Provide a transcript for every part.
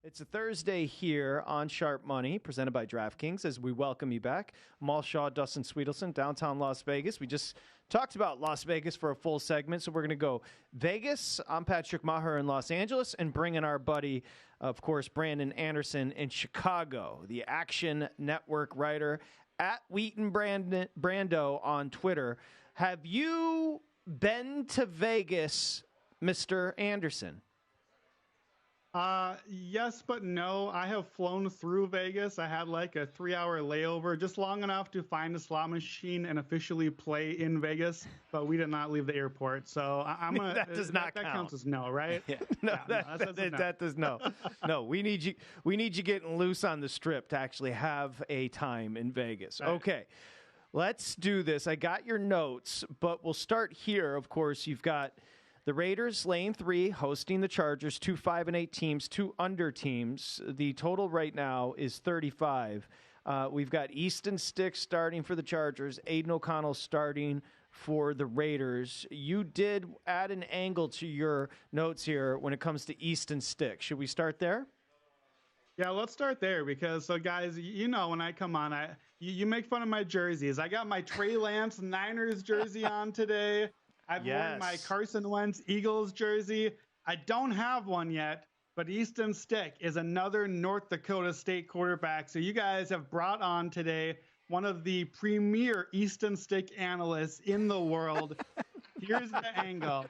It's a Thursday here on Sharp Money, presented by DraftKings, as we welcome you back. Amal Shah, Dustin, Swedelson, downtown Las Vegas. We just talked about Las Vegas for a full segment, so we're going to go Vegas. I'm Patrick Meagher in Los Angeles, and bring in our buddy, of course, Brandon Anderson in Chicago, the Action Network writer at Wheaton Brando on Twitter. Have you been to Vegas, Mr. Anderson? Yes, but no. I have flown through Vegas. I had like a 3-hour layover, just long enough to find a slot machine and officially play in Vegas, but we did not leave the airport. So I'm gonna, that does not count. That counts as no, right? Yeah. No, that does no. No, we need you getting loose on the strip to actually have a time in Vegas. Right. Okay. Let's do this. I got your notes, but we'll start here. Of course, you've got the Raiders, lane 3, hosting the Chargers, 2 5-8 teams, 2 under teams. The total right now is 35. We've got Easton Stick starting for the Chargers, Aiden O'Connell starting for the Raiders. You did add an angle to your notes here when it comes to Easton Stick. Should we start there? Yeah, let's start there because, so guys, you know when I come on, you make fun of my jerseys. I got my Trey Lance Niners jersey on today. I've worn my Carson Wentz Eagles jersey. I don't have one yet, but Easton Stick is another North Dakota State quarterback. So you guys have brought on today one of the premier Easton Stick analysts in the world. Here's the angle.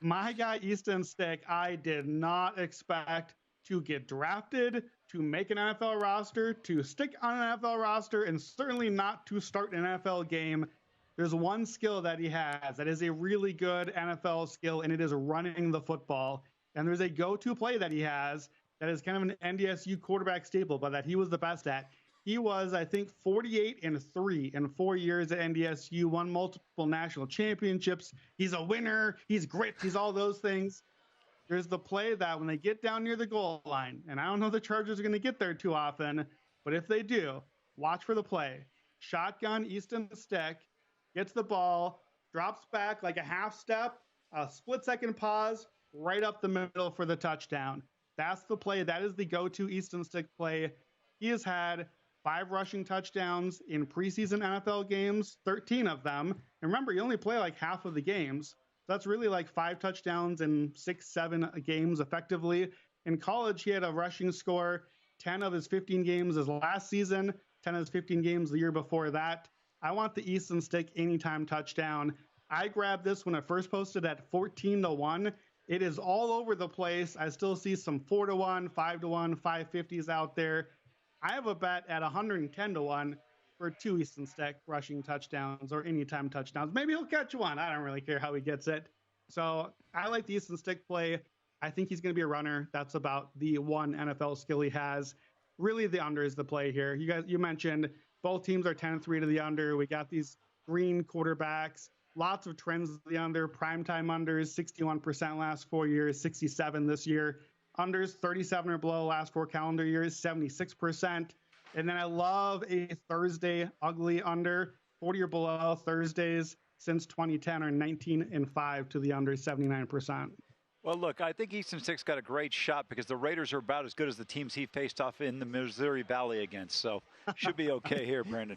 My guy, Easton Stick, I did not expect to get drafted, to make an NFL roster, to stick on an NFL roster, and certainly not to start an NFL game. There's one skill that he has that is a really good NFL skill, and it is running the football. And there's a go-to play that he has that is kind of an NDSU quarterback staple, but that he was the best at. He was, I think, 48-3 in 4 years at NDSU, won multiple national championships. He's a winner. He's grit. He's all those things. There's the play that when they get down near the goal line, and I don't know the Chargers are going to get there too often, but if they do, watch for the play. Shotgun Easton Stick. Gets the ball, drops back like a half step, a split-second pause, right up the middle for the touchdown. That's the play. That is the go-to Easton Stick play. He has had 5 rushing touchdowns in preseason NFL games, 13 of them. And remember, you only play like half of the games. So that's really like 5 touchdowns in 6-7 games effectively. In college, he had a rushing score, 10 of his 15 games his last season, 10 of his 15 games the year before that. I want the Easton Stick anytime touchdown. I grabbed this when it first posted at 14-1. It is all over the place. I still see some 4-1, 5-1, 550s out there. I have a bet at 110-1 for 2 Easton Stick rushing touchdowns or anytime touchdowns. Maybe he'll catch one. I don't really care how he gets it. So I like the Easton Stick play. I think he's going to be a runner. That's about the one NFL skill he has. Really, the under is the play here. You mentioned both teams are 10-3 to the under. We got these green quarterbacks. Lots of trends to the under. Primetime unders, 61% last 4 years, 67 this year. Unders, 37 or below last 4 calendar years, 76%. And then I love a Thursday ugly under. 40 or below Thursdays since 2010 are 19-5 to the under, 79%. Well, look, I think Easton Stick's got a great shot because the Raiders are about as good as the teams he faced off in the Missouri Valley against. So should be okay here, Brandon.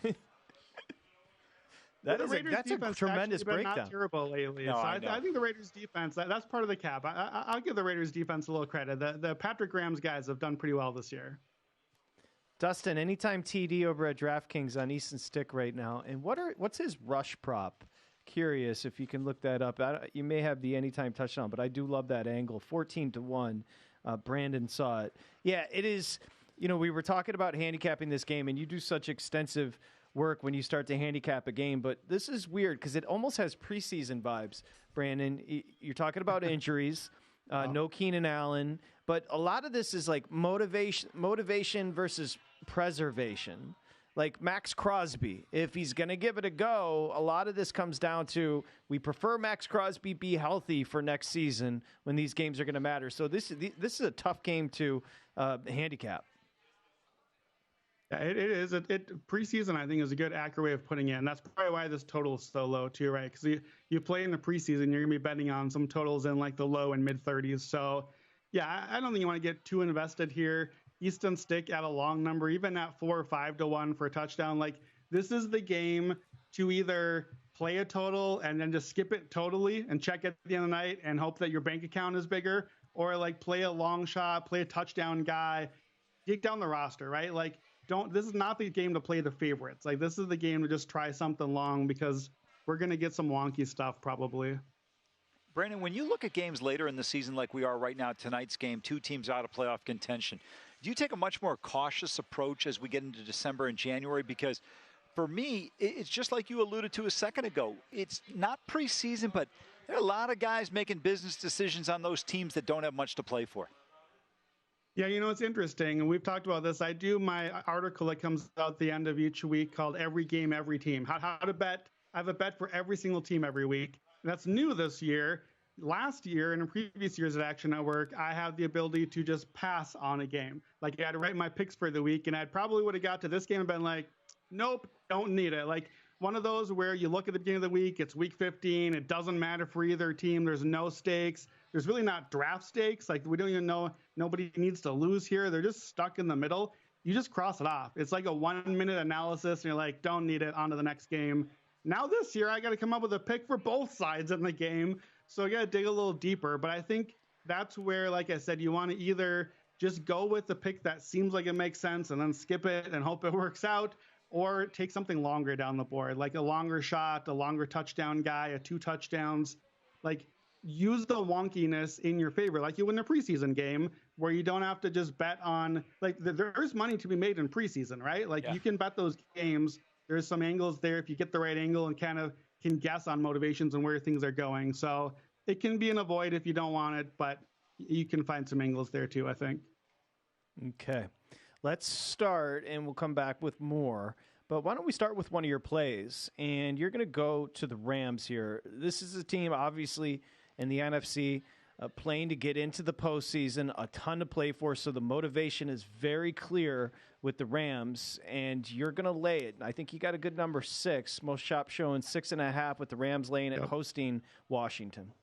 That's a tremendous breakdown. Not terrible lately. No, so I think the Raiders defense, that's part of the cap. I'll give the Raiders defense a little credit. The Patrick Rams guys have done pretty well this year. Dustin, anytime TD over at DraftKings on Easton Stick right now. And what's his rush prop? Curious if you can look that up. You may have the anytime touchdown, but I do love that angle. 14-1. Brandon saw it. Yeah, it is. You know, we were talking about handicapping this game, and you do such extensive work when you start to handicap a game. But this is weird because it almost has preseason vibes, Brandon. You're talking about injuries. No Keenan Allen. But a lot of this is like motivation versus preservation. Like Max Crosby, if he's going to give it a go, a lot of this comes down to we prefer Max Crosby be healthy for next season when these games are going to matter. So this is a tough game to handicap. Yeah, it is. Preseason, I think, is a good, accurate way of putting it. And that's probably why this total is so low, too, right? Because you play in the preseason, you're going to be betting on some totals in like the low and mid-30s. So Yeah, I don't think you want to get too invested here. Easton Stick at a long number, even at 4 or 5 to 1 for a touchdown. Like, this is the game to either play a total and then just skip it totally and check at the end of the night and hope that your bank account is bigger, or like play a long shot, play a touchdown guy, dig down the roster, right? Like, this is not the game to play the favorites. Like, this is the game to just try something long, because we're going to get some wonky stuff probably. Brandon, when you look at games later in the season like we are right now, tonight's game, 2 teams out of playoff contention, do you take a much more cautious approach as we get into December and January? Because for me, it's just like you alluded to a second ago. It's not preseason, but there are a lot of guys making business decisions on those teams that don't have much to play for. Yeah, it's interesting, and we've talked about this. I do my article that comes out at the end of each week called Every Game, Every Team. How to bet. I have a bet for every single team every week. That's new this year. Last year and in previous years at Action Network, I had the ability to just pass on a game. Like, I had to write my picks for the week, and I probably would have got to this game and been like, nope, don't need it. Like, one of those where you look at the beginning of the week, it's week 15, it doesn't matter for either team, there's no stakes. There's really not draft stakes. Like, we don't even know, nobody needs to lose here. They're just stuck in the middle. You just cross it off. It's like a 1-minute analysis, and you're like, don't need it, on to the next game. Now this year, I got to come up with a pick for both sides in the game. So I got to dig a little deeper. But I think that's where, like I said, you want to either just go with the pick that seems like it makes sense and then skip it and hope it works out, or take something longer down the board, like a longer shot, a longer touchdown guy, 2 touchdowns. Like, use the wonkiness in your favor, like you win a preseason game where you don't have to just bet on, like, there's money to be made in preseason, right? Like, You can bet those games. There's some angles there if you get the right angle and kind of can guess on motivations and where things are going. So it can be an avoid if you don't want it, but you can find some angles there too, I think. Okay. Let's start, and we'll come back with more. But why don't we start with one of your plays? And you're going to go to the Rams here. This is a team, obviously, in the NFC, playing to get into the postseason, a ton to play for, so the motivation is very clear with the Rams, and you're going to lay it. I think you got a good number 6. Most shops showing 6.5 with the Rams laying it, hosting Washington.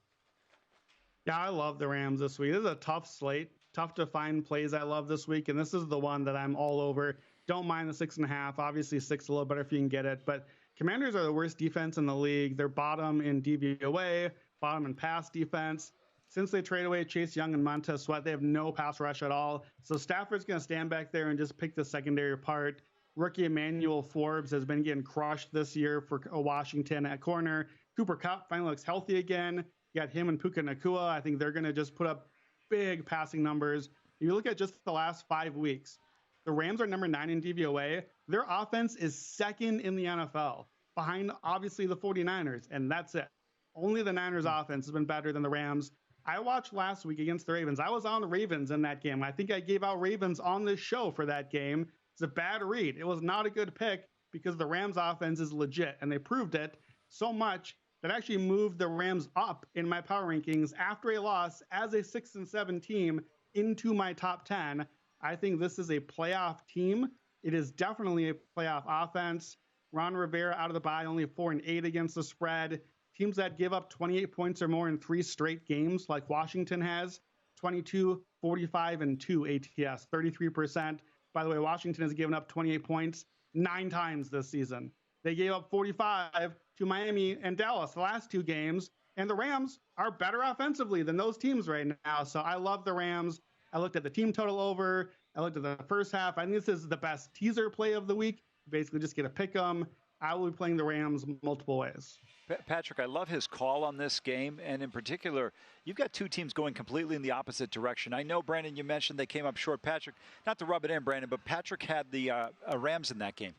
Yeah, I love the Rams this week. This is a tough slate, tough to find plays I love this week, and this is the one that I'm all over. Don't mind the 6.5. Obviously, 6 a little better if you can get it, but Commanders are the worst defense in the league. They're bottom in DVOA, bottom in pass defense. Since they trade away Chase Young and Montez Sweat, they have no pass rush at all. So Stafford's going to stand back there and just pick the secondary apart. Rookie Emmanuel Forbes has been getting crushed this year for Washington at corner. Cooper Kupp finally looks healthy again. You got him and Puka Nacua. I think they're going to just put up big passing numbers. You look at just the last 5 weeks. The Rams are number 9 in DVOA. Their offense is 2nd in the NFL, behind obviously the 49ers, and that's it. Only the Niners offense has been better than the Rams. I watched last week against the Ravens. I was on the Ravens in that game. I think I gave out Ravens on this show for that game. It's a bad read. It was not a good pick because the Rams offense is legit, and they proved it so much that actually moved the Rams up in my power rankings after a loss as a 6-7 team into my top 10. I think this is a playoff team. It is definitely a playoff offense. Ron Rivera out of the bye, only 4-8 against the spread. Teams that give up 28 points or more in 3 straight games, like Washington has, 22, 45, and 2 ATS, 33%. By the way, Washington has given up 28 points 9 times this season. They gave up 45 to Miami and Dallas the last 2 games, and the Rams are better offensively than those teams right now. So I love the Rams. I looked at the team total over. I looked at the first half. I think this is the best teaser play of the week. Basically, just get a pick 'em. I will be playing the Rams multiple ways. Patrick, I love his call on this game, and in particular, you've got 2 teams going completely in the opposite direction. I know, Brandon, you mentioned they came up short. Patrick, not to rub it in, Brandon, but Patrick had the Rams in that game.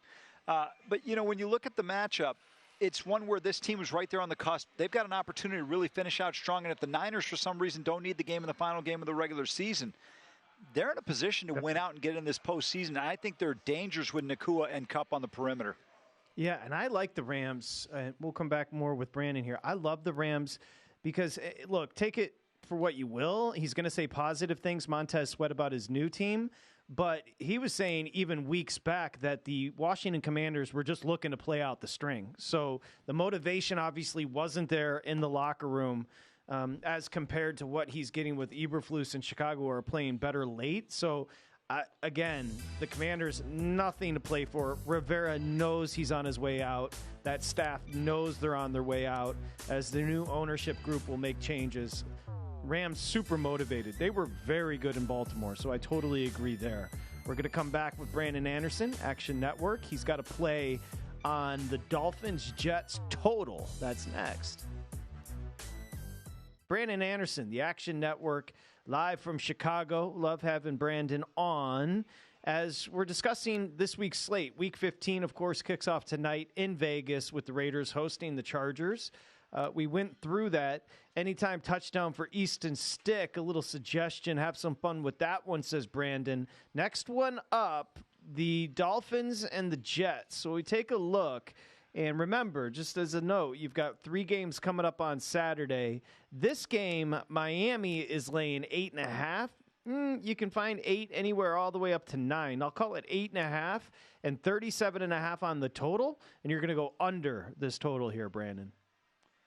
But, when you look at the matchup, it's one where this team was right there on the cusp. They've got an opportunity to really finish out strong, and if the Niners, for some reason, don't need the game in the final game of the regular season, they're in a position to win out and get in this postseason. I think they're dangerous with Nacua and Kupp on the perimeter. Yeah, and I like the Rams. We'll come back more with Brandon here. I love the Rams because, look, take it for what you will. He's going to say positive things, Montez Sweat, about his new team. But he was saying even weeks back that the Washington Commanders were just looking to play out the string. So the motivation obviously wasn't there in the locker room. as compared to what he's getting with Eberflus in Chicago, who are playing better late. So, again, the Commanders, nothing to play for. Rivera knows he's on his way out. That staff knows they're on their way out, as the new ownership group will make changes. Rams super motivated. They were very good in Baltimore, so I totally agree there. We're going to come back with Brandon Anderson, Action Network. He's got a play on the Dolphins-Jets total. That's next. Brandon Anderson, the Action Network, live from Chicago. Love having Brandon on as we're discussing this week's slate. Week 15, of course, kicks off tonight in Vegas with the Raiders hosting the Chargers. We went through that. Anytime touchdown for Easton Stick, a little suggestion. Have some fun with that one, says Brandon. Next one up, the Dolphins and the Jets. So we take a look. And remember, just as a note, you've got 3 games coming up on Saturday. This game, Miami is laying 8.5. You can find 8 anywhere all the way up to 9. I'll call it 8.5 and 37.5 on the total. And you're going to go under this total here, Brandon.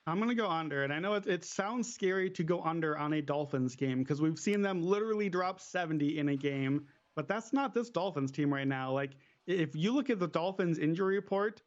I'm going to go under. And I know it sounds scary to go under on a Dolphins game because we've seen them literally drop 70 in a game. But that's not this Dolphins team right now. Like, if you look at the Dolphins injury report,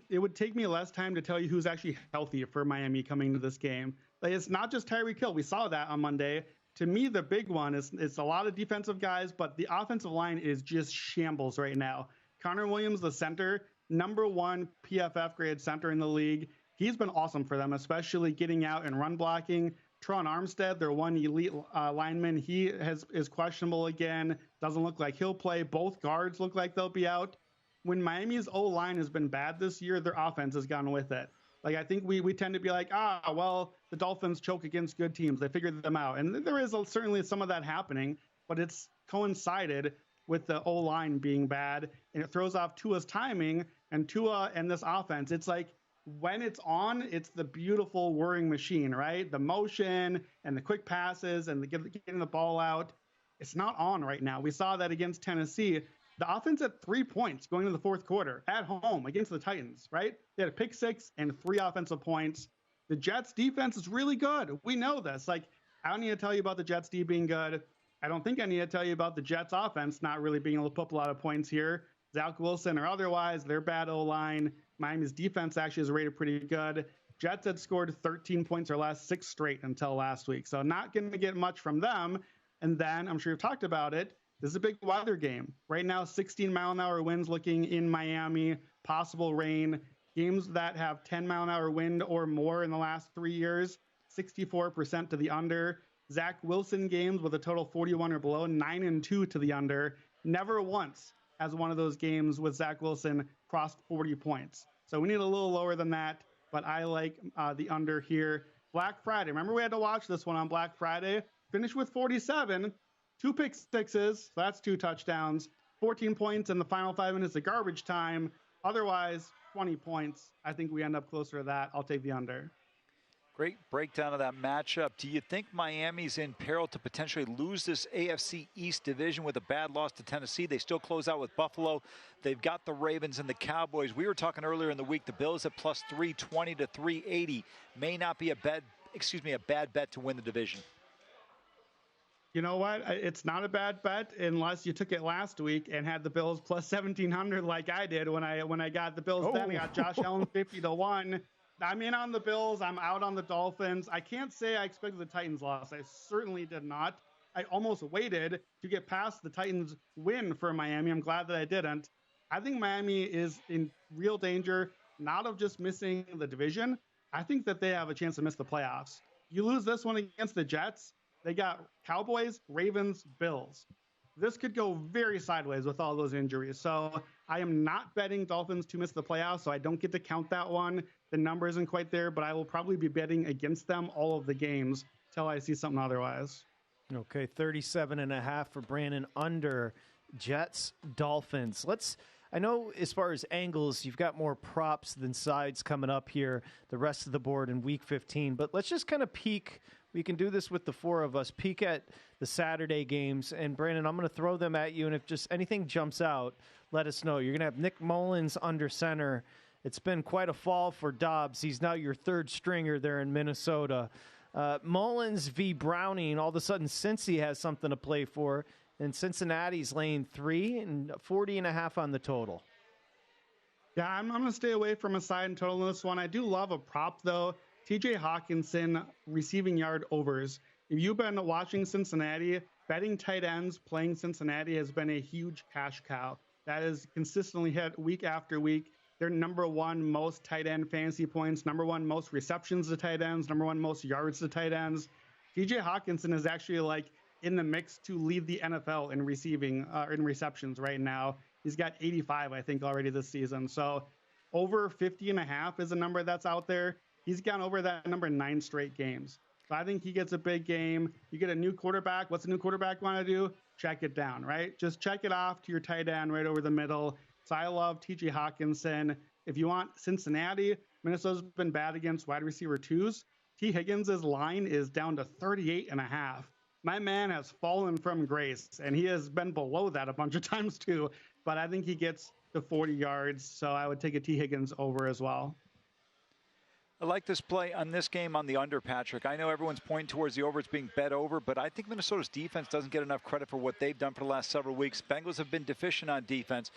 it would take me less time to tell you who's actually healthy for Miami coming to this game. Like, it's not just Tyreek Hill. We saw that on Monday. To me, the big one is it's a lot of defensive guys, but the offensive line is just shambles right now. Connor Williams, the center, #1 PFF grade center in the league. He's been awesome for them, especially getting out and run blocking. Tron Armstead, their one elite lineman, he is questionable again. Doesn't look like he'll play. Both guards look like they'll be out. When Miami's O-line has been bad this year, their offense has gone with it. Like, I think we tend to be like, well, the Dolphins choke against good teams. They figured them out. And there is certainly some of that happening, but it's coincided with the O-line being bad, and it throws off Tua's timing. And Tua and this offense, it's like, when it's on, it's the beautiful whirring machine, right? The motion and the quick passes and getting the ball out. It's not on right now. We saw that against Tennessee. The offense at 3 points going into the fourth quarter at home against the Titans, right? They had a pick 6 and 3 offensive points. The Jets defense is really good. We know this. Like, I don't need to tell you about the Jets D being good. I don't think I need to tell you about the Jets offense not really being able to put up a lot of points here. Zach Wilson or otherwise, they're bad O-line. Miami's defense actually is rated pretty good. Jets had scored 13 points or less 6 straight until last week. So not going to get much from them. And then, I'm sure you've talked about it, this is a big weather game. Right now, 16-mile-an-hour winds looking in Miami, possible rain. Games that have 10-mile-an-hour wind or more in the last 3 years, 64% to the under. Zach Wilson games with a total 41 or below, 9-2 to the under. Never once has one of those games with Zach Wilson crossed 40 points. So we need a little lower than that, but I like the under here. Black Friday. Remember we had to watch this one on Black Friday? Finished with 47. 2 pick sixes, so that's 2 touchdowns, 14 points in the final 5 minutes of garbage time. Otherwise, 20 points. I think we end up closer to that. I'll take the under. Great breakdown of that matchup. Do you think Miami's in peril to potentially lose this AFC East division with a bad loss to Tennessee? They still close out with Buffalo. They've got the Ravens and the Cowboys. We were talking earlier in the week, the Bills at plus 320 to 380 may not be a bad bet to win the division. You know what? It's not a bad bet unless you took it last week and had the Bills plus 1,700 like I did when I got the Bills. Then I got Josh Allen 50-1. I'm in on the Bills. I'm out on the Dolphins. I can't say I expected the Titans loss. I certainly did not. I almost waited to get past the Titans win for Miami. I'm glad that I didn't. I think Miami is in real danger, not of just missing the division. I think that they have a chance to miss the playoffs. You lose this one against the Jets, they got Cowboys, Ravens, Bills. This could go very sideways with all those injuries. So I am not betting Dolphins to miss the playoffs, so I don't get to count that one. The number isn't quite there, but I will probably be betting against them all of the games till I see something otherwise. Okay, 37.5 for Brandon under Jets, Dolphins. I know as far as angles, you've got more props than sides coming up here, the rest of the board in Week 15. But let's just kind of peek. We can do this with the 4 of us. Peek at the Saturday games. And, Brandon, I'm going to throw them at you. And if just anything jumps out, let us know. You're going to have Nick Mullins under center. It's been quite a fall for Dobbs. He's now your 3rd stringer there in Minnesota. Mullins v. Browning, all of a sudden Cincy has something to play for, and Cincinnati's laying 3 and 40.5 on the total. Yeah, I'm going to stay away from a side and total in this one. I do love a prop, though. TJ Hawkinson receiving yard overs. If you've been watching Cincinnati, betting tight ends playing Cincinnati has been a huge cash cow. That is consistently hit week after week. They're number one most tight end fantasy points, number one most receptions to tight ends, number one most yards to tight ends. TJ Hawkinson is actually like in the mix to lead the NFL in receiving in receptions right now. He's got 85, I think, already this season. So over 50.5 is a number that's out there. He's gone over that number 9 straight games. So I think he gets a big game. You get a new quarterback. What's a new quarterback want to do? Check it down, right? Just check it off to your tight end right over the middle. So I love TJ Hawkinson. If you want Cincinnati, Minnesota's been bad against wide receiver 2s. T. Higgins's line is down to 38.5. My man has fallen from grace, and he has been below that a bunch of times too. But I think he gets the 40 yards, so I would take a T. Higgins over as well. I like this play on this game on the under, Patrick. I know everyone's pointing towards the over. It's being bet over, but I think Minnesota's defense doesn't get enough credit for what they've done for the last several weeks. Bengals have been deficient on defense,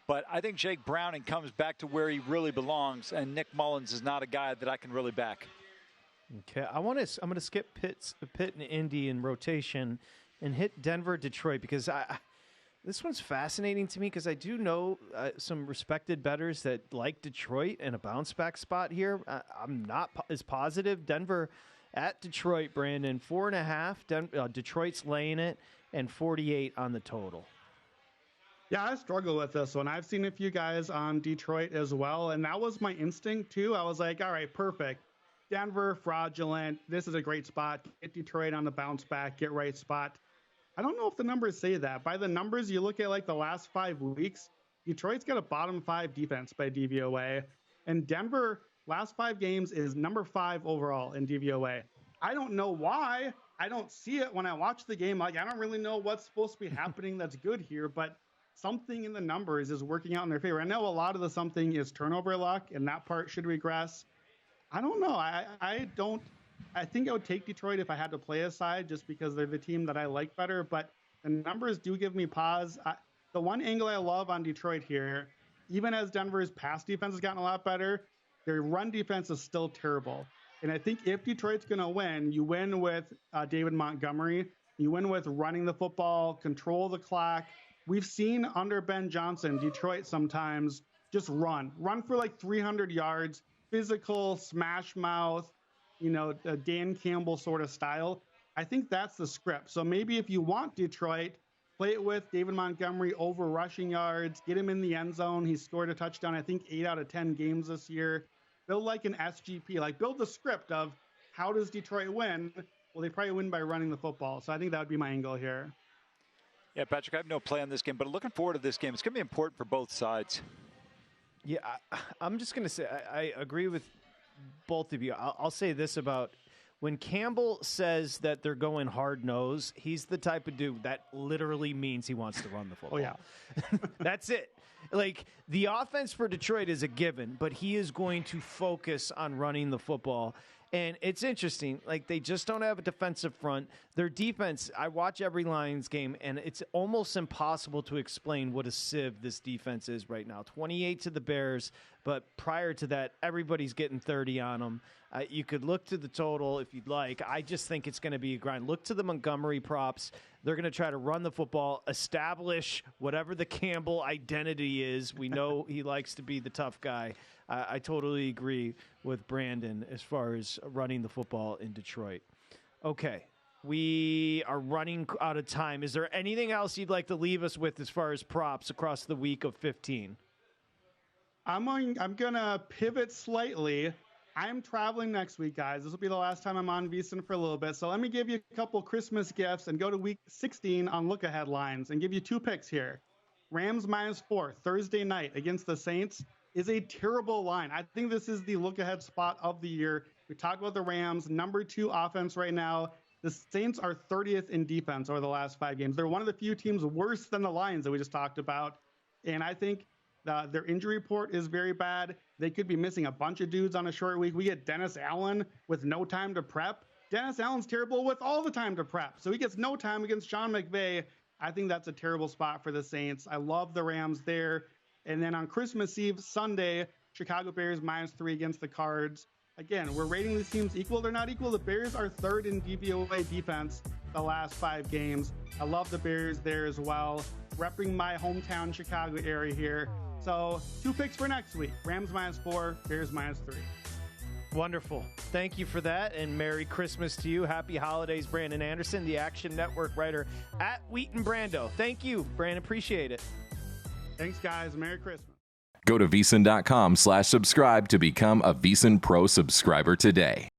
but I think Jake Browning comes back to where he really belongs, and Nick Mullins is not a guy that I can really back. Okay, I'm going to skip Pitt and Indy in rotation and hit Denver, Detroit, because this one's fascinating to me because I do know some respected bettors that like Detroit and a bounce-back spot here. I'm not as positive. Denver at Detroit, Brandon, 4.5. Detroit's laying it, and 48 on the total. Yeah, I struggle with this one. I've seen a few guys on Detroit as well, and that was my instinct too. I was like, all right, perfect. Denver, fraudulent. This is a great spot. Get Detroit on the bounce-back, get right spot. I don't know if the numbers say that. By the numbers, you look at like the last 5 weeks, Detroit's got a bottom 5 defense by DVOA. And Denver, last 5 games, is number 5 overall in DVOA. I don't know why. I don't see it when I watch the game. Like, I don't really know what's supposed to be happening that's good here, but something in the numbers is working out in their favor. I know a lot of the something is turnover luck, and that part should regress. I don't know. I think I would take Detroit if I had to play a side just because they're the team that I like better, but the numbers do give me pause. The one angle I love on Detroit here, even as Denver's pass defense has gotten a lot better, their run defense is still terrible. And I think if Detroit's going to win, you win with David Montgomery. You win with running the football, control the clock. We've seen under Ben Johnson, Detroit sometimes just run for like 300 yards, physical, smash mouth, a Dan Campbell sort of style. I think that's the script. So maybe if you want Detroit, play it with David Montgomery over rushing yards, get him in the end zone. He's scored a touchdown, I think, 8 out of 10 games this year. Build like an SGP, like build the script of how does Detroit win? Well, they probably win by running the football. So I think that would be my angle here. Yeah, Patrick, I have no play on this game, but looking forward to this game. It's going to be important for both sides. Yeah, I'm just going to say I agree with both of you. I'll say this about when Campbell says that they're going hard nose, he's the type of dude that literally means he wants to run the football. Oh, yeah. That's it. Like, the offense for Detroit is a given, but he is going to focus on running the football. And it's interesting. Like, they just don't have a defensive front. Their defense, I watch every Lions game, and it's almost impossible to explain what a sieve this defense is right now. 28 to the Bears, but prior to that, everybody's getting 30 on them. You could look to the total if you'd like. I just think it's going to be a grind. Look to the Montgomery props. They're going to try to run the football, establish whatever the Campbell identity is. We know he likes to be the tough guy. I totally agree with Brandon as far as running the football in Detroit. Okay, we are running out of time. Is there anything else you'd like to leave us with as far as props across the week of 15? I'm going to pivot slightly. I'm traveling next week, guys. This will be the last time I'm on VSiN for a little bit. So let me give you a couple Christmas gifts and go to week 16 on look-ahead lines and give you 2 picks here. Rams -4 Thursday night against the Saints is a terrible line. I think this is the look-ahead spot of the year. We talked about the Rams, number 2 offense right now. The Saints are 30th in defense over the last 5 games. They're one of the few teams worse than the Lions that we just talked about. And I think their injury report is very bad. They could be missing a bunch of dudes on a short week. We get Dennis Allen with no time to prep. Dennis Allen's terrible with all the time to prep. So he gets no time against Sean McVay. I think that's a terrible spot for the Saints. I love the Rams there. And then on Christmas Eve, Sunday, Chicago Bears -3 against the Cards. Again, we're rating these teams equal. They're not equal. The Bears are third in DVOA defense the last 5 games. I love the Bears there as well. Repping my hometown Chicago area here. So 2 picks for next week. Rams -4, Bears -3. Wonderful. Thank you for that, and Merry Christmas to you. Happy holidays, Brandon Anderson, the Action Network writer at Wheaton Brando. Thank you, Brandon. Appreciate it. Thanks, guys. Merry Christmas. Go to VSiN.com/subscribe to become a VSiN Pro subscriber today.